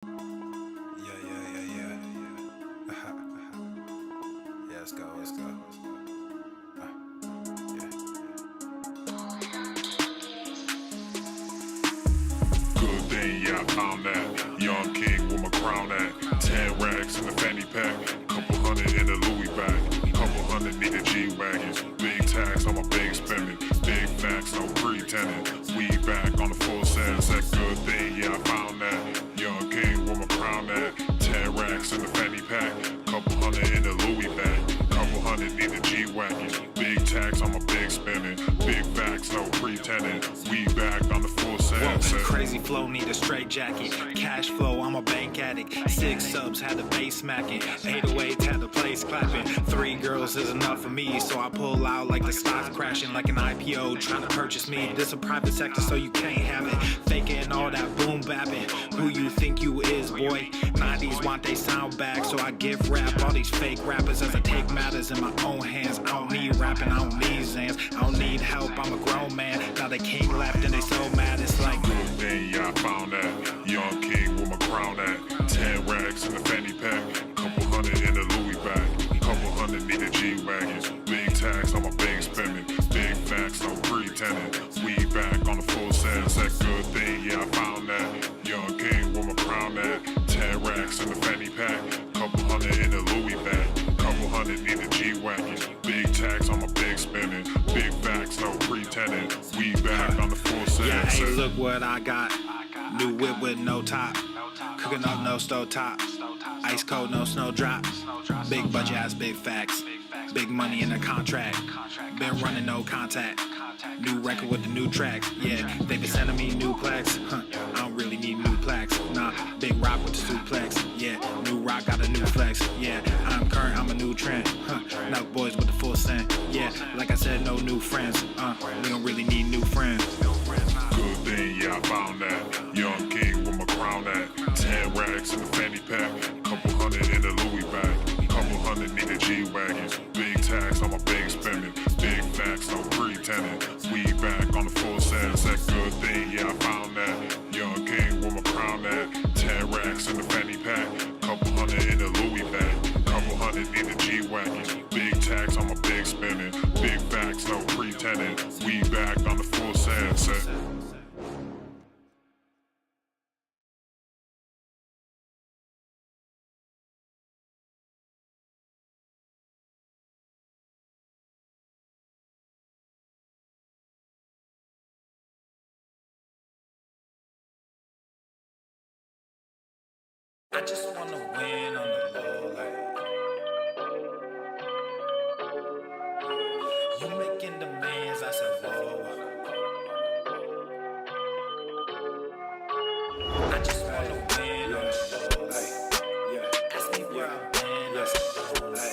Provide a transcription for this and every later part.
Yeah, yeah, yeah, yeah. Yeah, let's go, let's go. Good thing, yeah, I found that. Young king with my crown at. 10 racks in the fanny pack. Couple hundred in the Louis bag. Couple hundred need the G-Wagons. Big tax on my big spending. Big facts, no pretending. We back on the full sense. That good thing, yeah, I found that. Young king with my crown at. 10 racks in the fanny pack. Couple hundred in the Louis bag. Couple hundred need the G-Wagons. Big tax on my big spending. Big facts, no pretending. We back on the full sense. Crazy flow, need a straight jacket. Cash flow, I'm a bank addict. 6 subs, had the bass smacking. 808, had the place clapping. 3 girls is enough for me, so I pull out like the stocks crashing. Like an IPO, trying to purchase me. This a private sector, so you can't have it. Faking all that boom bapping. Who you think you is, boy? 90s want they sound back, so I give rap all these fake rappers as I take matters in my own hands. I don't need rapping, I don't need Zans. I don't need help, I'm a grown man. Now they king left and they so mad, it's like good thing, yeah, I found that. Young king with my crown at. 10 racks in the fanny pack. Couple hundred in the Louis bag. Couple hundred need the G-Wagons. Big tax on my big spending. Big facts, no pretending. We back on the full sense. That good thing, yeah, I found that. Young king with my crown at. 10 racks in the fanny pack. Couple hundred in the Louis bag. Couple hundred need the G-Wagons. Big tax on my big spending. Big facts, no pretending. We back on the full sense. yeah, hey, look what I got. New whip with no top. Cooking up no stove top. Ice cold, no snowdrop. Big budget has big facts. Big money in the contract. Been running no contact. New record with the new tracks. Yeah, they been sending me new plaques. I don't really need new plaques. Nah, big rock with the suplex. Yeah, new rock got a new flex. Yeah, I'm current, I'm a new trend. Now boys with the full scent. Yeah, like I said, no new friends. We don't really need new friends. Good thing, yeah, I found that. Young king with my crown at. 10 racks in the fanny pack. Couple hundred in the Louis bag. Couple hundred need the G-Wagons. Big tax on my big spending. Big facts, no pretending. We back on the full sense. That good thing, yeah, I found that. Young king with my crown at. 10 racks in the fanny pack. Couple hundred in the Louis bag. Couple hundred need the G-Wagons. Big tax on my big spending. Big facts, no pretending. We back on the full sense. I just wanna win on the low, like you making demands, I said whoa. I just wanna win on the low, like ask me where I've been, I said whoa.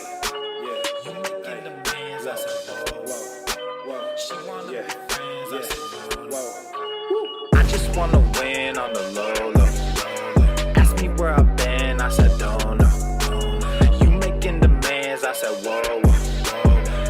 You making demands, I said whoa. She wanna be friends, I said whoa. I just wanna win on the low, ask me where I've been, I said don't know. You making demands, I said whoa.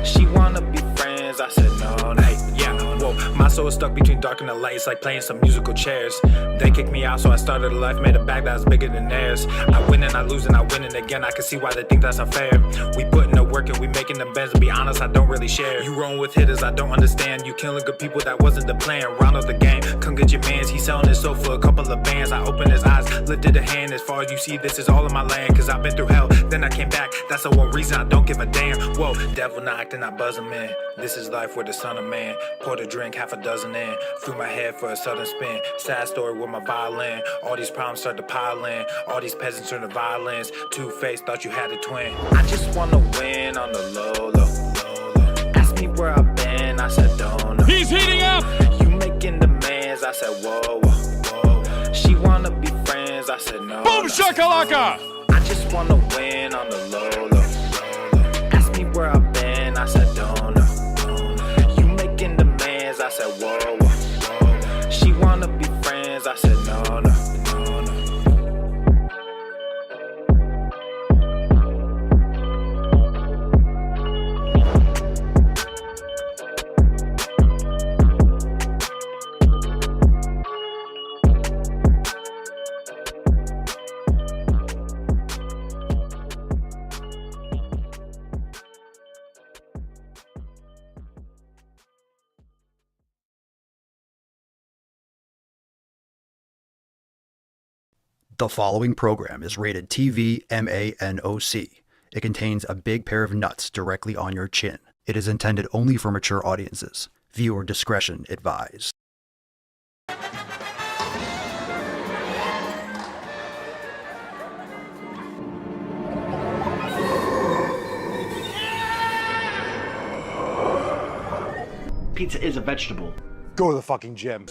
She wanna be friends, I said no. Hey, yeah, whoa. My soul is stuck between dark and the light. It's like playing some musical chairs. They kicked me out, so I started a life, made a bag that was bigger than theirs. I win and I lose and I win it again. I can see why they think that's unfair. We putting the work and we making the bends. To be honest, I don't really share. You rolling with hitters, I don't understand. You killing good people, that wasn't the plan. Round of the game, come get your mans. He selling his soul for a couple of bands. I opened his eyes, lifted a hand. As far as you see, this is all in my land. Cause I've been through hell, then I came back. That's the one reason I don't give a damn. Whoa, devil knocked and I buzz him in. This is life with the son of man. Poured a drink, half a dozen in. Threw my head for a sudden spin. Sad story with my violin. All these problems start to pile in. All these peasants turn to violence. Two-faced, thought you had a twin. I just wanna win on the low, low. Ask me where I've been, I said don't know. He's heating up! You making demands, I said whoa, whoa. She wanna be friends, I said no. Boom shakalaka! I just wanna win on the low, low. Ask me where I've been, I said don't know. You making demands, I said whoa, whoa. She wanna be friends, I said no, no. The following program is rated TV MANOC. It contains a big pair of nuts directly on your chin. It is intended only for mature audiences. Viewer discretion advised. Pizza is a vegetable. Go to the fucking gym.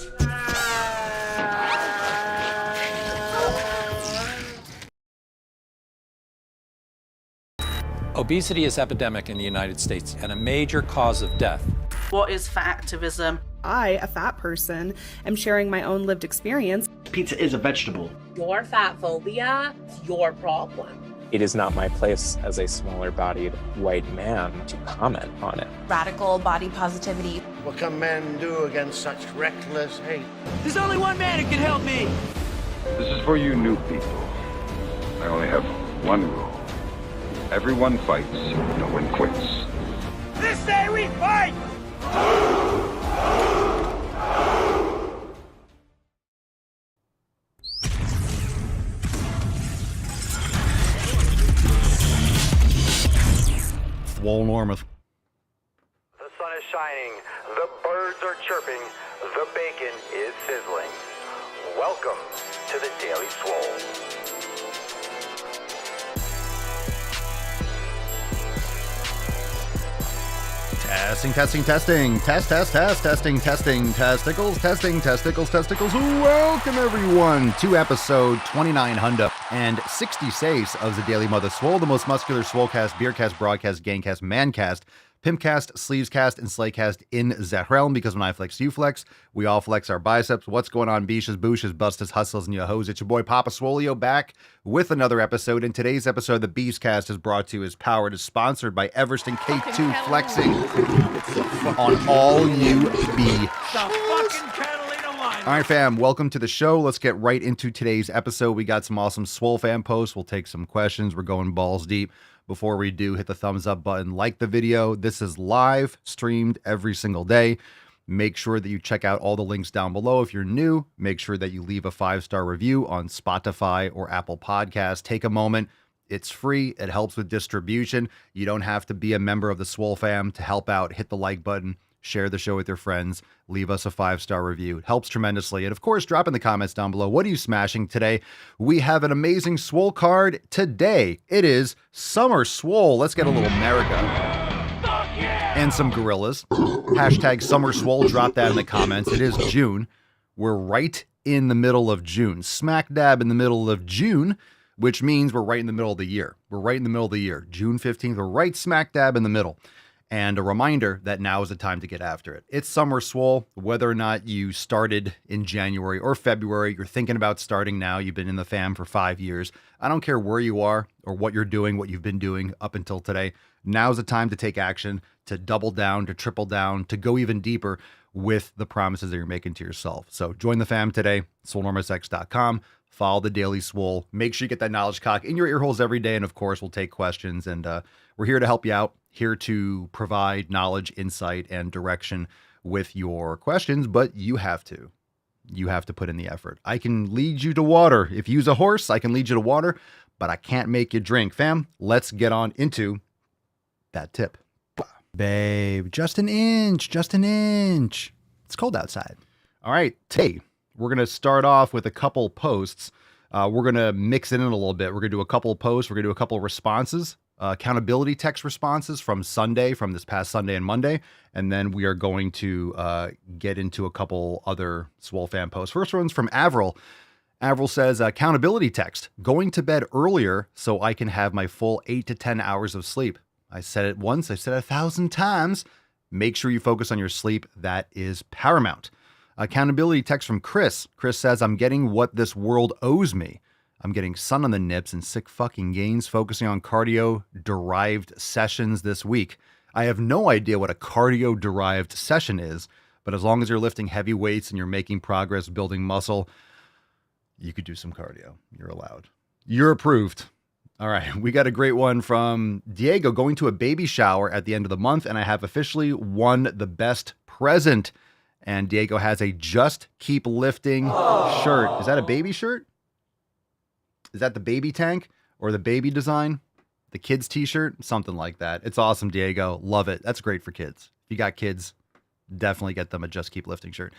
Obesity is epidemic in the United States and a major cause of death. What is fat activism? I, a fat person, am sharing my own lived experience. Pizza is a vegetable. Your fat phobia is your problem. It is not my place as a smaller-bodied white man to comment on it. Radical body positivity. What can men do against such reckless hate? There's only one man who can help me. This is for you new people. I only have one rule. Everyone fights, no one quits. This day we fight! Swole Normus. The sun is shining, the birds are chirping, the bacon is sizzling. Welcome to the Daily Swole. Testing. Testicles. Welcome everyone to episode 29 Hunda and 60 saves of the Daily Mother Swole, the most muscular swolecast, beercast, broadcast, gangcast, mancast, pimpcast, sleevescast, and slaycast in that realm, because when I flex, you flex. We all flex our biceps. What's going on, beaches, booshes, bustas, hustles, and yo hoes? It's your boy Papa Swolio back with another episode. In today's episode, the Beefcast is brought to you as powered, is sponsored by Everest and K2 Flexing on all you be. All right, fam, welcome to the show. Let's get right into today's episode. We got some awesome Swole fan posts. We'll take some questions. We're going balls deep. Before we do, hit the thumbs up button, like the video. This is live streamed every single day. Make sure that you check out all the links down below. If you're new, make sure that you leave a 5-star review on Spotify or Apple Podcasts. Take a moment. It's free. It helps with distribution. You don't have to be a member of the Swole fam to help out. Hit the like button. Share the show with your friends. Leave us a 5-star review. It helps tremendously. And of course, drop in the comments down below. What are you smashing today? We have an amazing Swole card today. It is Summer Swole. Let's get a little America. And some gorillas. Hashtag Summer Swole. Drop that in the comments. It is June. We're right in the middle of June. Smack dab in the middle of June, which means we're right in the middle of the year. We're right in the middle of the year. June 15th. We're right smack dab in the middle. And a reminder that now is the time to get after it. It's Summer Swole. Whether or not you started in January or February, you're thinking about starting now. You've been in the fam for 5 years. I don't care where you are or what you're doing, what you've been doing up until today. Now's the time to take action, to double down, to triple down, to go even deeper with the promises that you're making to yourself. So join the fam today, swolenormusx.com. Follow the Daily Swole. Make sure you get that knowledge cock in your ear holes every day. And of course, we'll take questions. And we're here to help you out, here to provide knowledge, insight, and direction with your questions. But you have to. You have to put in the effort. I can lead you to water. If you use a horse, I can lead you to water. But I can't make you drink. Fam, let's get on into that tip. Babe, just an inch. It's cold outside. All right, today we're going to start off with a couple posts. We're going to mix it in a little bit. We're going to do a couple posts. We're going to do a couple responses, accountability text responses from Sunday, from this past Sunday and Monday. And then we are going to get into a couple other Swole fan posts. First one's from Avril. Avril says, accountability text, going to bed earlier so I can have my full 8 to 10 hours of sleep. I said it once. I said it 1,000 times. Make sure you focus on your sleep. That is paramount. Accountability text from Chris. Chris says, I'm getting what this world owes me. I'm getting sun on the nips and sick fucking gains, focusing on cardio-derived sessions this week. I have no idea what a cardio-derived session is, but as long as you're lifting heavy weights and you're making progress, building muscle, you could do some cardio. You're allowed. You're approved. All right, we got a great one from Diego, going to a baby shower at the end of the month, and I have officially won the best present. And Diego has a Just Keep Lifting shirt. Is that a baby shirt? Is that the baby tank or the baby design? The kids t-shirt? Something like that. It's awesome, Diego. Love it. That's great for kids. If you got kids, definitely get them a Just Keep Lifting shirt.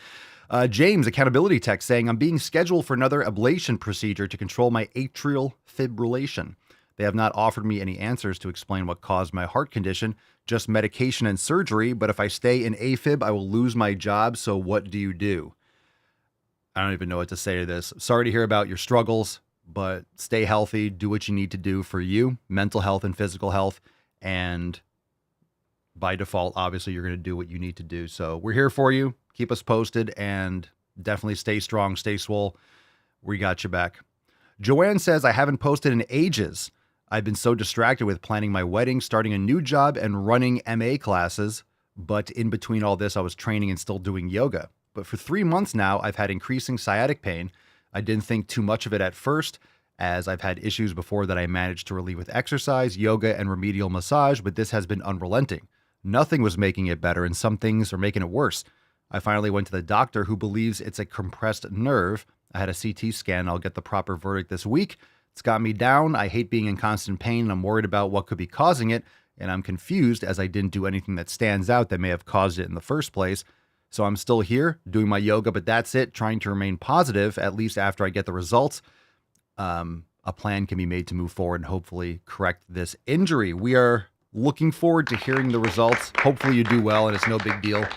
James, accountability text saying, I'm being scheduled for another ablation procedure to control my atrial fibrillation. They have not offered me any answers to explain what caused my heart condition, just medication and surgery. But if I stay in AFib, I will lose my job. So what do you do? I don't even know what to say to this. Sorry to hear about your struggles, but stay healthy. Do what you need to do for you, mental health and physical health. And by default, obviously, you're going to do what you need to do. So we're here for you. Keep us posted and definitely stay strong, stay swole. We got you back. Joanne says, I haven't posted in ages. I've been so distracted with planning my wedding, starting a new job, and running MA classes. But in between all this, I was training and still doing yoga. But for 3 months now, I've had increasing sciatic pain. I didn't think too much of it at first, as I've had issues before that I managed to relieve with exercise, yoga, and remedial massage, but this has been unrelenting. Nothing was making it better, and some things are making it worse. I finally went to the doctor, who believes it's a compressed nerve. I had a CT scan. I'll get the proper verdict this week. It's got me down. I hate being in constant pain, and I'm worried about what could be causing it, and I'm confused as I didn't do anything that stands out that may have caused it in the first place. So I'm still here doing my yoga, but that's it, trying to remain positive, at least after I get the results. A plan can be made to move forward and hopefully correct this injury. We are looking forward to hearing the results. Hopefully you do well and it's no big deal.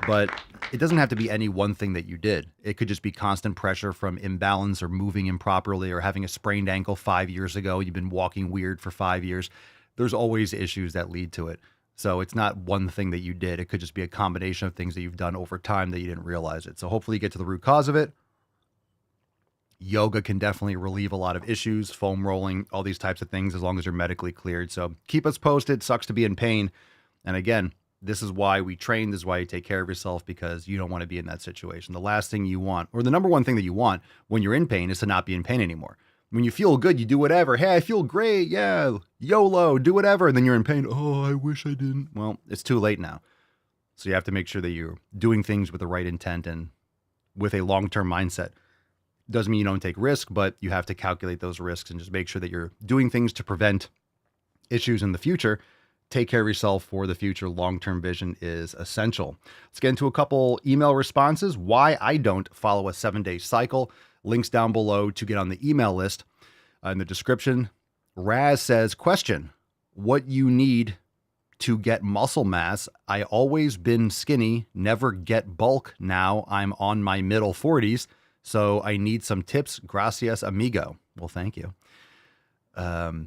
But it doesn't have to be any one thing that you did. It could just be constant pressure from imbalance or moving improperly or having a sprained ankle 5 years ago. You've been walking weird for 5 years. There's always issues that lead to it. So it's not one thing that you did. It could just be a combination of things that you've done over time that you didn't realize it. So hopefully you get to the root cause of it. Yoga can definitely relieve a lot of issues, foam rolling, all these types of things, as long as you're medically cleared. So keep us posted. Sucks to be in pain. And again, this is why we train. This is why you take care of yourself, because you don't want to be in that situation. The last thing you want, or the number one thing that you want when you're in pain, is to not be in pain anymore. When you feel good, you do whatever. Hey, I feel great. Yeah, YOLO, do whatever. And then you're in pain. Oh, I wish I didn't. Well, it's too late now. So you have to make sure that you're doing things with the right intent and with a long-term mindset. Doesn't mean you don't take risk, but you have to calculate those risks and just make sure that you're doing things to prevent issues in the future. Take care of yourself for the future. Long-term vision is essential. Let's get into a couple email responses. Why I don't follow a 7-day cycle. Links down below to get on the email list. In the description, Raz says, question, what you need to get muscle mass? I always been skinny, never get bulk. Now I'm on my middle 40s, so I need some tips. Gracias, amigo. Well, thank you. A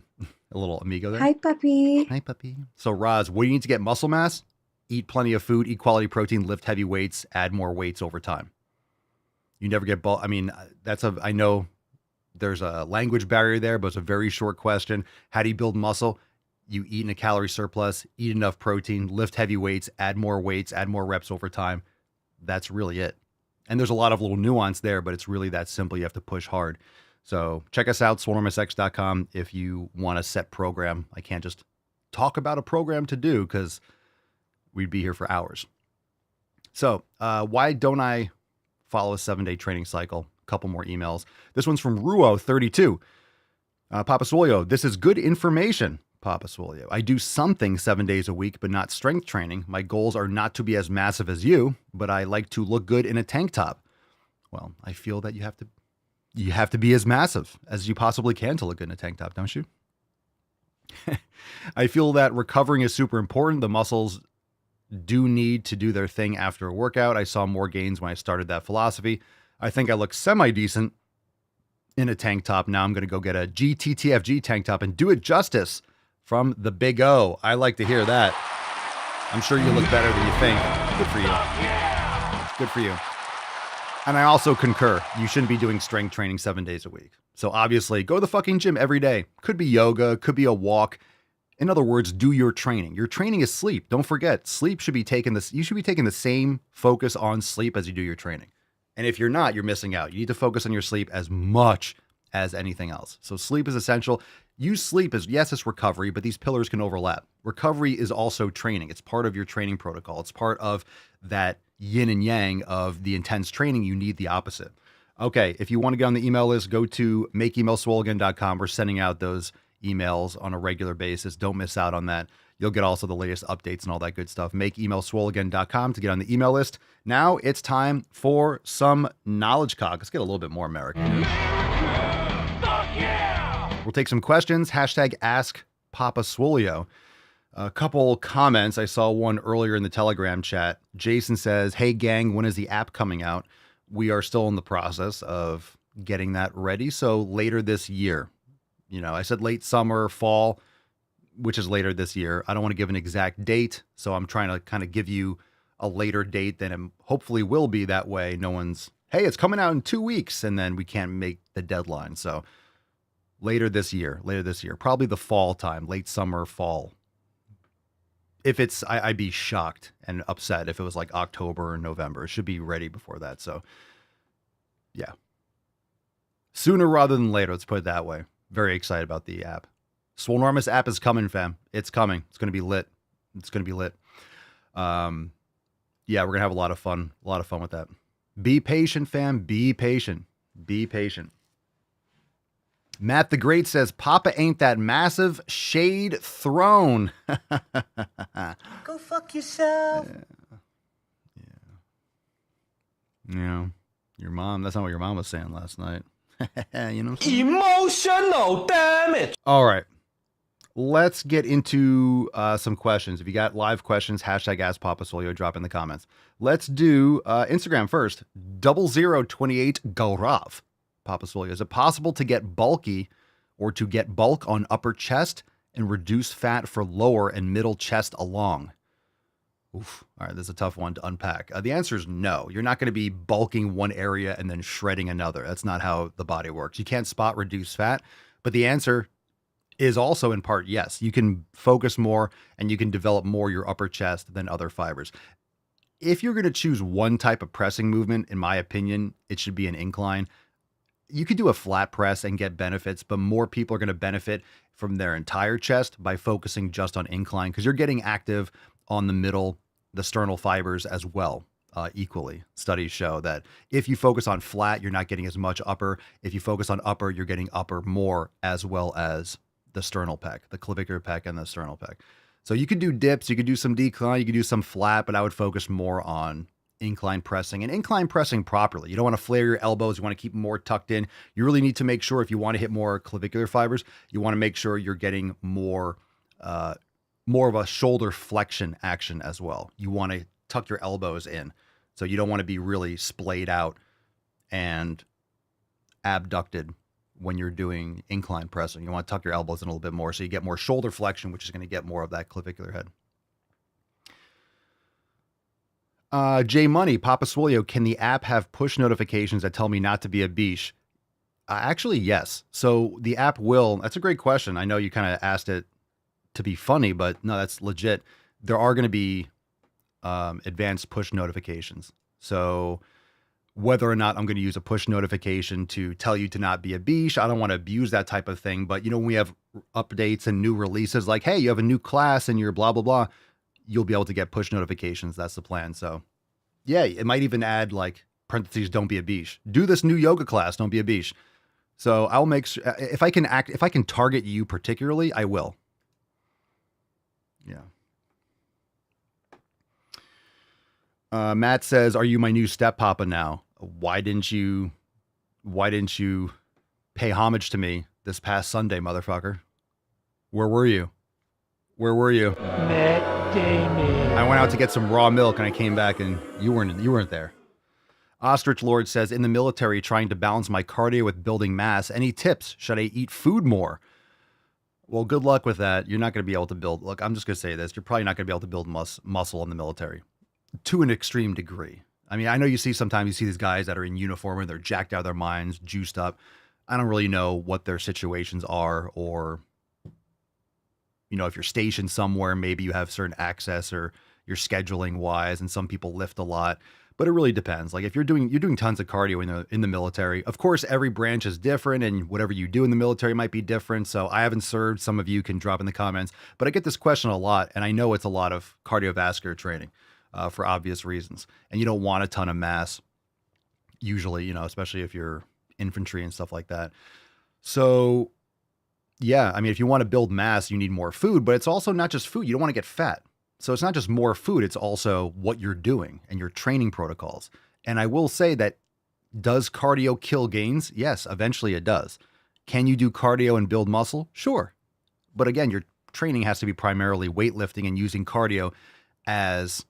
little amigo there. Hi, puppy. Hi, puppy. So, Raz, what do you need to get muscle mass? Eat plenty of food, eat quality protein, lift heavy weights, add more weights over time. You never get bulk. I mean, I know there's a language barrier there, but it's a very short question. How do you build muscle? You eat in a calorie surplus, eat enough protein, lift heavy weights, add more reps over time. That's really it. And there's a lot of little nuance there, but it's really that simple. You have to push hard. So check us out, swolenormousx.com, if you want a set program. I can't just talk about a program to do because we'd be here for hours. So why don't I follow a 7-day training cycle? A couple more emails. This one's from Ruo32. Papa Swolio, this is good information. Papa Swolio, I do something 7 days a week, but not strength training. My goals are not to be as massive as you, but I like to look good in a tank top. Well, I feel that you have to be as massive as you possibly can to look good in a tank top, don't you? I feel that recovering is super important. The muscles do need to do their thing after a workout. I saw more gains when I started that philosophy. I think I look semi-decent in a tank top. Now I'm going to go get a GTTFG tank top and do it justice from the Big O. I like to hear that. I'm sure you look better than you think. Good for you. Good for you. And I also concur. You shouldn't be doing strength training 7 days a week. So obviously, go to the fucking gym every day. Could be yoga, could be a walk. In other words, do your training. Your training is sleep. Don't forget, sleep should be you should be taking the same focus on sleep as you do your training. And if you're not, you're missing out. You need to focus on your sleep as much as anything else. So sleep is essential. Use sleep as, yes, it's recovery, but these pillars can overlap. Recovery is also training. It's part of your training protocol. It's part of that yin and yang of the intense training. You need the opposite. Okay, if you want to get on the email list, go to makeemailswoleagain.com. We're sending out those emails on a regular basis. Don't miss out on that. You'll get also the latest updates and all that good stuff. Makeemailswoleagain.com to get on the email list. Now it's time for some knowledge cock. Let's get a little bit more American. We'll take some questions. Hashtag Ask Papa Swolio. A couple comments. I saw one earlier in the Telegram chat. Jason says, hey gang, when is the app coming out? We are still in the process of getting that ready. So later this year, I said late summer, fall, which is later this year. I don't want to give an exact date. So I'm trying to kind of give you a later date than it hopefully will be. That way no one's, hey, it's coming out in 2 weeks. And then we can't make the deadline. So later this year, probably the fall time, late summer, fall. If it's, I'd be shocked and upset if it was like October or November. It should be ready before that. So, yeah. Sooner rather than later, let's put it that way. Very excited about the app. Swolenormous app is coming, fam. It's coming. It's going to be lit. Yeah, we're going to have a lot of fun with that. Be patient, fam. Be patient. Matt the Great says, Papa ain't that massive shade thrown. Go fuck yourself. Yeah. Your mom, that's not what your mom was saying last night. Emotional damage. All right. Let's get into some questions. If you got live questions, hashtag Ask Papa Swolio, drop in the comments. Let's do Instagram first. 0028 Gaurav. Papa Swolio, is it possible to get bulky or to get bulk on upper chest and reduce fat for lower and middle chest along? Oof. All right, this is a tough one to unpack. The answer is no. You're not going to be bulking one area and then shredding another. That's not how the body works. You can't spot reduce fat, but the answer is also in part yes. You can focus more and you can develop more your upper chest than other fibers. If you're going to choose one type of pressing movement, in my opinion, it should be an incline. You could do a flat press and get benefits, but more people are going to benefit from their entire chest by focusing just on incline because you're getting active on the middle, the sternal fibers as well, equally. Studies show that if you focus on flat, you're not getting as much upper. If you focus on upper, you're getting upper more, as well as the sternal pec, the clavicular pec and the sternal pec. So you could do dips, you could do some decline, you could do some flat, but I would focus more on incline pressing and incline pressing properly. You don't want to flare your elbows. You want to keep them more tucked in. You really need to make sure if you want to hit more clavicular fibers, you want to make sure you're getting more of a shoulder flexion action as well. You want to tuck your elbows in. So you don't want to be really splayed out and abducted when you're doing incline pressing. You want to tuck your elbows in a little bit more so you get more shoulder flexion, which is going to get more of that clavicular head. J Money, Papa Swolio, can the app have push notifications that tell me not to be a beesh? Actually, yes. So the app will. That's a great question. I know you kind of asked it to be funny, but no, that's legit. There are going to be advanced push notifications. So whether or not I'm going to use a push notification to tell you to not be a beesh, I don't want to abuse that type of thing. But, when we have updates and new releases like, hey, you have a new class and you're blah, blah, blah, you'll be able to get push notifications. That's the plan. So yeah, it might even add like parentheses, don't be a beesh. Do this new yoga class, don't be a beesh. So I'll make sure if I can target you particularly, I will. Yeah. Matt says, are you my new step papa now? Why didn't you pay homage to me this past Sunday, motherfucker? Where were you? Matt Damon. I went out to get some raw milk and I came back and you weren't there. Ostrich Lord says, in the military, trying to balance my cardio with building mass. Any tips? Should I eat food more? Well, good luck with that. You're not going to be able to build. Look, I'm just going to say this. You're probably not going to be able to build muscle in the military to an extreme degree. I mean, I know sometimes you see these guys that are in uniform and they're jacked out of their minds, juiced up. I don't really know what their situations are, or, if you're stationed somewhere, maybe you have certain access or you're scheduling wise, and some people lift a lot, but it really depends. Like if you're doing tons of cardio in the military, of course, every branch is different and whatever you do in the military might be different. So I haven't served. Some of you can drop in the comments, but I get this question a lot and I know it's a lot of cardiovascular training for obvious reasons. And you don't want a ton of mass. usually, especially if you're infantry and stuff like that. So yeah, I mean, if you want to build mass, you need more food, but it's also not just food. You don't want to get fat. So it's not just more food. It's also what you're doing and your training protocols. And I will say that, does cardio kill gains? Yes, eventually it does. Can you do cardio and build muscle? Sure. But again, your training has to be primarily weightlifting and using cardio as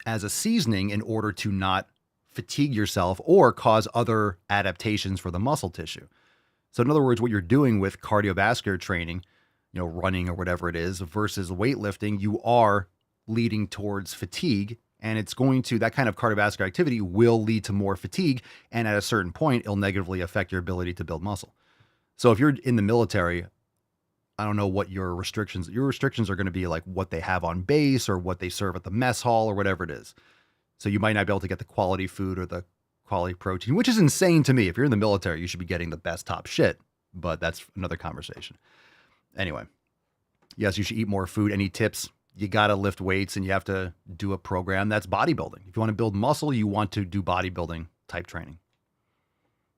a seasoning in order to not fatigue yourself or cause other adaptations for the muscle tissue. So in other words, what you're doing with cardiovascular training, running or whatever it is, versus weightlifting, you are leading towards fatigue. And it's going to, that kind of cardiovascular activity will lead to more fatigue. And at a certain point, it'll negatively affect your ability to build muscle. So if you're in the military, I don't know what your restrictions are going to be, like what they have on base or what they serve at the mess hall or whatever it is. So you might not be able to get the quality food or the quality protein, which is insane to me. If you're in the military, you should be getting the best top shit, but that's another conversation. Anyway, yes, you should eat more food. Any tips? You got to lift weights and you have to do a program that's bodybuilding. If you want to build muscle, you want to do bodybuilding type training.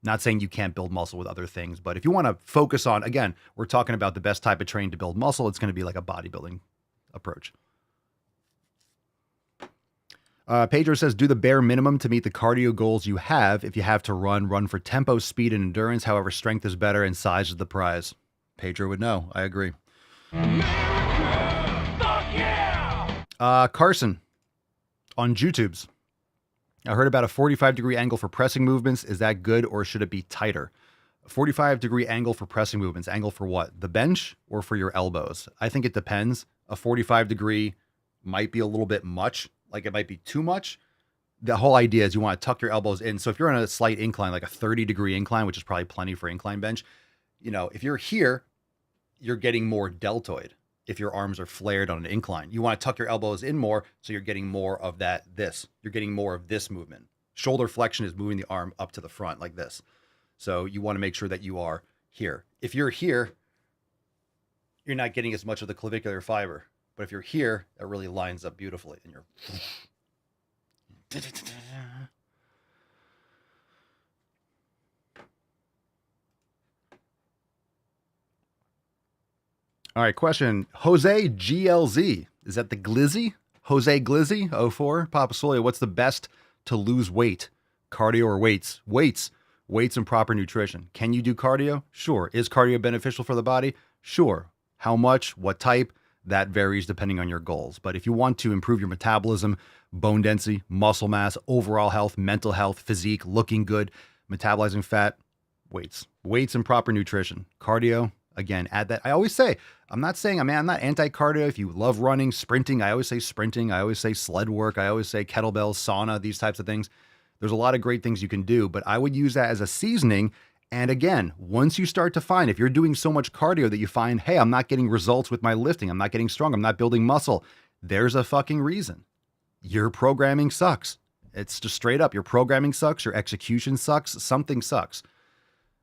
Not saying you can't build muscle with other things, but if you want to focus on, again, we're talking about the best type of training to build muscle, it's going to be like a bodybuilding approach. Pedro says, do the bare minimum to meet the cardio goals you have. If you have to run for tempo, speed, and endurance. However, strength is better and size is the prize. Pedro would know. I agree. Carson on YouTube's. I heard about a 45-degree angle for pressing movements. Is that good or should it be tighter? A 45-degree angle for pressing movements. Angle for what? The bench or for your elbows? I think it depends. A 45-degree might be a little bit much. Like it might be too much. The whole idea is you want to tuck your elbows in. So if you're on a slight incline, like a 30-degree incline, which is probably plenty for incline bench, if you're here, you're getting more deltoid. If your arms are flared on an incline, you want to tuck your elbows in more. So you're getting more of you're getting more of this movement. Shoulder flexion is moving the arm up to the front like this. So you want to make sure that you are here. If you're here, you're not getting as much of the clavicular fiber. But if you're here, that really lines up beautifully. And you're... All right, question. Jose GLZ. Is that the Glizzy? Jose Glizzy, 04. Papa Solia, what's the best to lose weight? Cardio or weights? Weights and proper nutrition. Can you do cardio? Sure. Is cardio beneficial for the body? Sure. How much? What type? That varies depending on your goals. But if you want to improve your metabolism, bone density, muscle mass, overall health, mental health, physique, looking good, metabolizing fat, weights and proper nutrition. Cardio, again, add that. I always say, I'm not anti-cardio. If you love running, sprinting, I always say sprinting. I always say sled work. I always say kettlebells, sauna, these types of things. There's a lot of great things you can do, but I would use that as a seasoning. And again, once you start to find, if you're doing so much cardio that you find, hey, I'm not getting results with my lifting, I'm not getting strong, I'm not building muscle, there's a fucking reason. Your programming sucks. It's just straight up. Your programming sucks. Your execution sucks. Something sucks.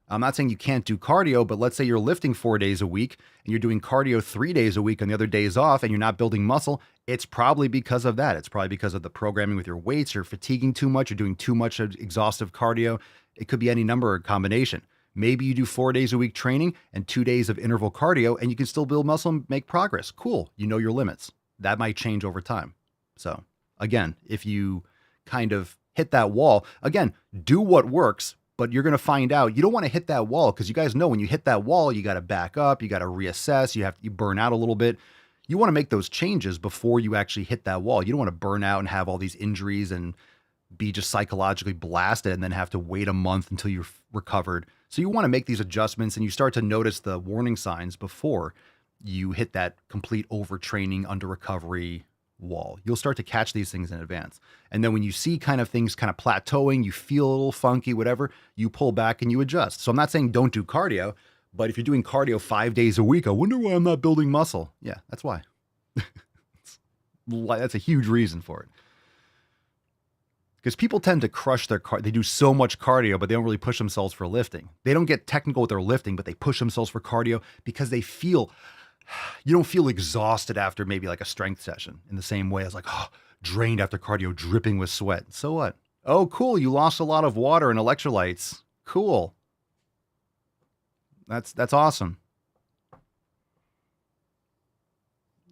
I'm not saying you can't do cardio, but let's say you're lifting 4 days a week and you're doing cardio 3 days a week and the other days off and you're not building muscle. It's probably because of that. It's probably because of the programming with your weights. You're fatiguing too much. You're doing too much exhaustive cardio. It could be any number or combination. Maybe you do 4 days a week training and 2 days of interval cardio and you can still build muscle and make progress. Cool. You know your limits. That might change over time. So again, if you kind of hit that wall, again, do what works, but you're going to find out you don't want to hit that wall because you guys know when you hit that wall, you got to back up, you got to reassess, you burn out a little bit. You want to make those changes before you actually hit that wall. You don't want to burn out and have all these injuries and be just psychologically blasted and then have to wait a month until you're recovered. So you want to make these adjustments and you start to notice the warning signs before you hit that complete overtraining under recovery wall. You'll start to catch these things in advance. And then when you see kind of things kind of plateauing, you feel a little funky, whatever, you pull back and you adjust. So I'm not saying don't do cardio, but if you're doing cardio 5 days a week, I wonder why I'm not building muscle. Yeah, that's why. That's a huge reason for it. Because people tend to crush their they do so much cardio, but they don't really push themselves for lifting. They don't get technical with their lifting, but they push themselves for cardio because they feel, you don't feel exhausted after maybe like a strength session in the same way as like, drained after cardio, dripping with sweat. So what? Oh, cool. You lost a lot of water and electrolytes. Cool. That's awesome.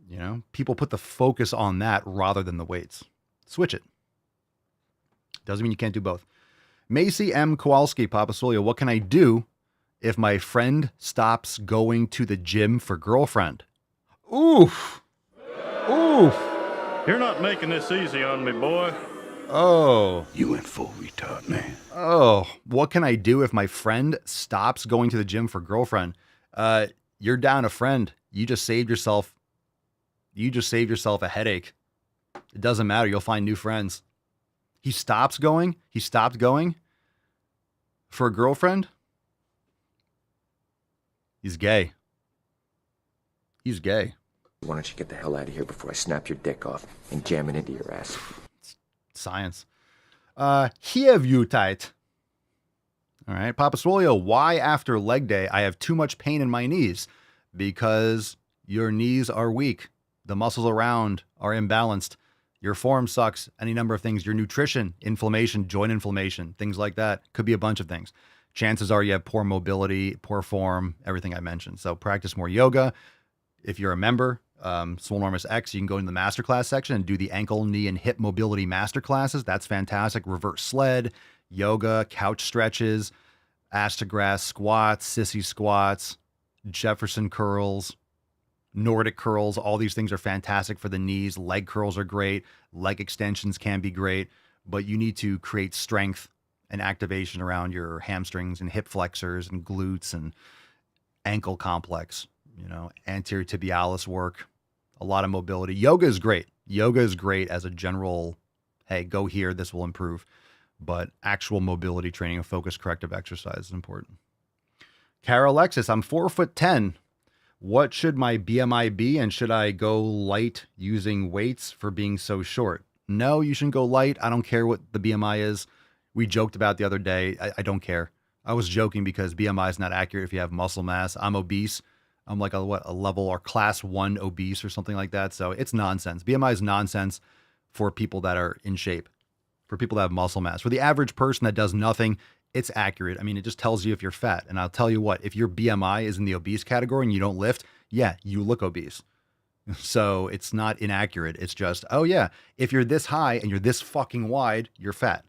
You know, people put the focus on that rather than the weights. Switch it. Doesn't mean you can't do both. Macy M. Kowalski, Papa Swole, what can I do if my friend stops going to the gym for girlfriend? Oof. Oof. You're not making this easy on me, boy. Oh. You went full retard, man. Oh, what can I do if my friend stops going to the gym for girlfriend? You're down a friend. You just saved yourself a headache. It doesn't matter. You'll find new friends. He stopped going for a girlfriend. He's gay. He's gay. Why don't you get the hell out of here before I snap your dick off and jam it into your ass? Science. Here you tight. All right, Papa Swolio, why after leg day I have too much pain in my knees? Because your knees are weak. The muscles around are imbalanced. Your form sucks. Any number of things. Your nutrition, inflammation, joint inflammation, things like that. Could be a bunch of things. Chances are you have poor mobility, poor form, everything I mentioned. So practice more yoga. If you're a member, Swolenormous X, you can go into the masterclass section and do the ankle, knee, and hip mobility masterclasses. That's fantastic. Reverse sled, yoga, couch stretches, ash to grass squats, sissy squats, Jefferson curls, Nordic curls. All these things are fantastic for the knees. Leg curls are great. Leg extensions can be great, but you need to create strength and activation around your hamstrings and hip flexors and glutes and ankle complex, you know, anterior tibialis work, a lot of mobility. Yoga is great. Yoga is great as a general, hey, go here, this will improve. But actual mobility training and focused corrective exercise is important. Cara Alexis, I'm 4'10". What should my BMI be, and should I go light using weights for being so short? No, you shouldn't go light. I don't care what the BMI is. We joked about the other day. I don't care. I was joking because BMI is not accurate if you have muscle mass. I'm obese. I'm like a level or class 1 obese or something like that. So it's nonsense. BMI is nonsense for people that are in shape, for people that have muscle mass. For the average person that does nothing, it's accurate. I mean, it just tells you if you're fat. And I'll tell you what, if your BMI is in the obese category and you don't lift, yeah, you look obese. So it's not inaccurate. It's just, oh yeah, if you're this high and you're this fucking wide, you're fat.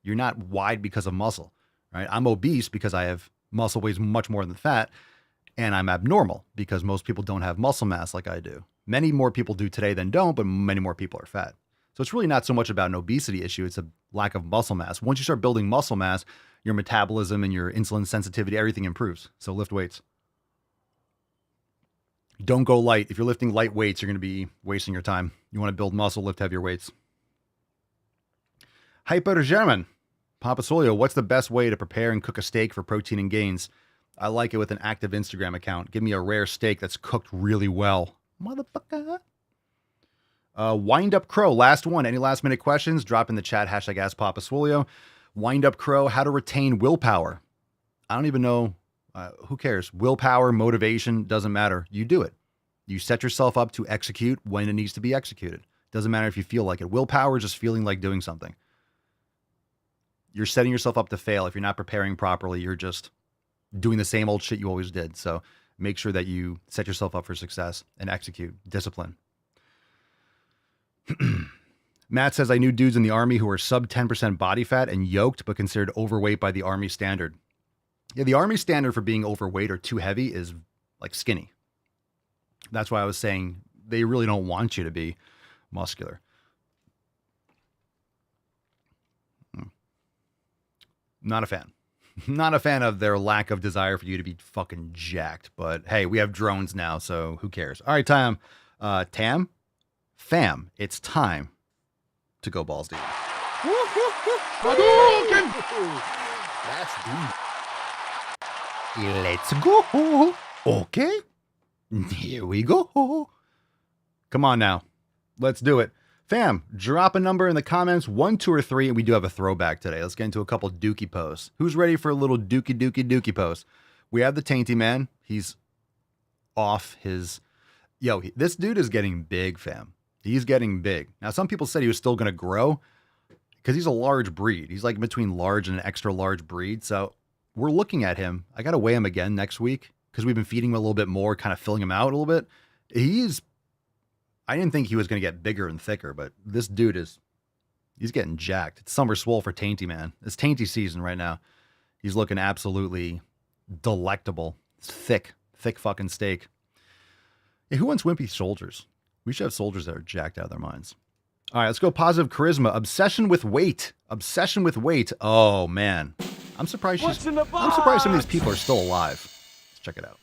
You're not wide because of muscle, right? I'm obese because I have muscle weighs much more than fat, and I'm abnormal because most people don't have muscle mass like I do. Many more people do today than don't, but many more people are fat. So it's really not so much about an obesity issue. It's a lack of muscle mass. Once you start building muscle mass, your metabolism and your insulin sensitivity, everything improves. So lift weights. Don't go light. If you're lifting light weights, you're going to be wasting your time. You want to build muscle, lift heavier weights. Hyper German. Papa Solio, what's the best way to prepare and cook a steak for protein and gains? I like it with an active Instagram account. Give me a rare steak that's cooked really well. Motherfucker. Wind Up Crow, last one. Any last minute questions? Drop in the chat, hashtag #AskPapaSwolio. Wind Up Crow, how to retain willpower. I don't even know. Who cares? Willpower, motivation, doesn't matter. You do it. You set yourself up to execute when it needs to be executed. Doesn't matter if you feel like it. Willpower is just feeling like doing something. You're setting yourself up to fail. If you're not preparing properly, you're just doing the same old shit you always did. So make sure that you set yourself up for success and execute. Discipline. Matt says, I knew dudes in the Army who were sub 10% body fat and yoked, but considered overweight by the Army standard. Yeah, the Army standard for being overweight or too heavy is like skinny. That's why I was saying they really don't want you to be muscular. Not a fan. Not a fan of their lack of desire for you to be fucking jacked. But hey, we have drones now, so who cares? All right, Fam, it's time to go balls deep. That's deep. Let's go. Okay. Here we go. Come on now. Let's do it. Fam, drop a number in the comments, 1, 2, or 3, and we do have a throwback today. Let's get into a couple dookie posts. Who's ready for a little dookie post? We have the Tainty Man. He's off his... this dude is getting big, fam. He's getting big. Now, some people said he was still going to grow. because he's a large breed. He's like between large and an extra large breed. So we're looking at him. I got to weigh him again next week because we've been feeding him a little bit more, kind of filling him out a little bit. I didn't think he was going to get bigger and thicker, but this dude he's getting jacked. It's summer swole for Tainty, man. It's Tainty season right now. He's looking absolutely delectable. It's thick fucking steak. Hey, who wants wimpy soldiers? We should have soldiers that are jacked out of their minds. All right, let's go positive charisma. Obsession with weight. Obsession with weight. Oh, man. I'm surprised some of these people are still alive. Let's check it out.